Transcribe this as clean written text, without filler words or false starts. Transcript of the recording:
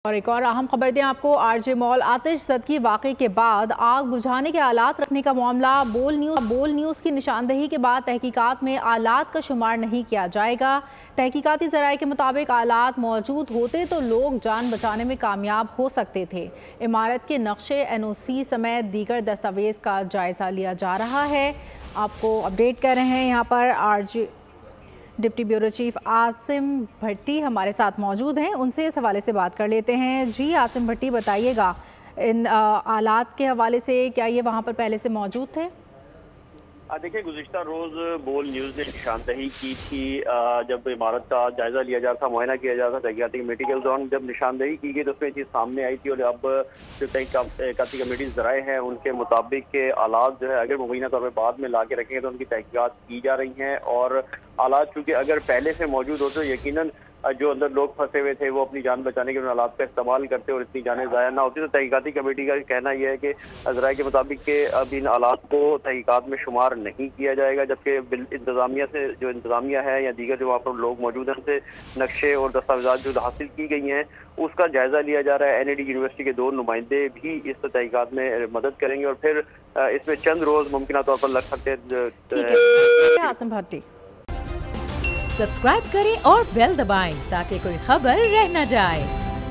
और एक और अहम खबर दें आपको, आरजे मॉल आतिश ज़दगी वाक़े के बाद आग बुझाने के आलात रखने का मामला बोल न्यूज़ की निशानदही के बाद तहकीकात में आलात का शुमार नहीं किया जाएगा। तहकीकाती ज़राए के मुताबिक आलात मौजूद होते तो लोग जान बचाने में कामयाब हो सकते थे। इमारत के नक्शे NOC समेत दीगर दस्तावेज़ का जायज़ा लिया जा रहा है। आपको अपडेट कर रहे हैं यहाँ पर RJ deputy bureau chief Asim Bhatti हमारे साथ मौजूद हैं, उनसे इस हवाले से बात कर लेते हैं। जी आसिम भट्टी, बताइएगा इन आलात के हवाले से, क्या ये वहाँ पर पहले से मौजूद थे? देखिए, गुज़िश्ता रोज़ बोल न्यूज़ ने निशानदही की थी जब इमारत का जायज़ा लिया जा रहा था, मुआयना किया जा रहा था तहकीकाती कमेटी के दौरान। जब निशानदही की गई तो उसमें चीज़ सामने आई थी और अब जो तहकीकाती कमेटी ज़राए हैं उनके मुताबिक के आलात जो है अगर मुबैना तौर पर बाद में ला के रखेंगे तो उनकी तहकीकात की जा रही हैं। और आलात चूँकि अगर पहले से मौजूद हो तो यकीनन जो अंदर लोग फंसे हुए थे वो अपनी जान बचाने के हालात का इस्तेमाल करते और इतनी जानें ज़ाया ना होती। तो तहकीकाती कमेटी का कहना यह है कि ज़राए के मुताबिक के अब इन हालात को तहकीकात में शुमार नहीं किया जाएगा, जबकि इंतज़ामिया से जो इंतज़ामिया है या दीगर जो वहाँ पर लोग मौजूद हैं उनसे नक्शे और दस्तावेज़ात जो हासिल की गई हैं उसका जायज़ा लिया जा रहा है। NAD यूनिवर्सिटी के 2 नुमाइंदे भी इस तहकीकात में मदद करेंगे और फिर इसमें चंद रोज़ मुमकिन तौर पर लग सकते हैं। आसिम भट्टी, सब्सक्राइब करें और बेल दबाएं ताकि कोई खबर रह न जाए।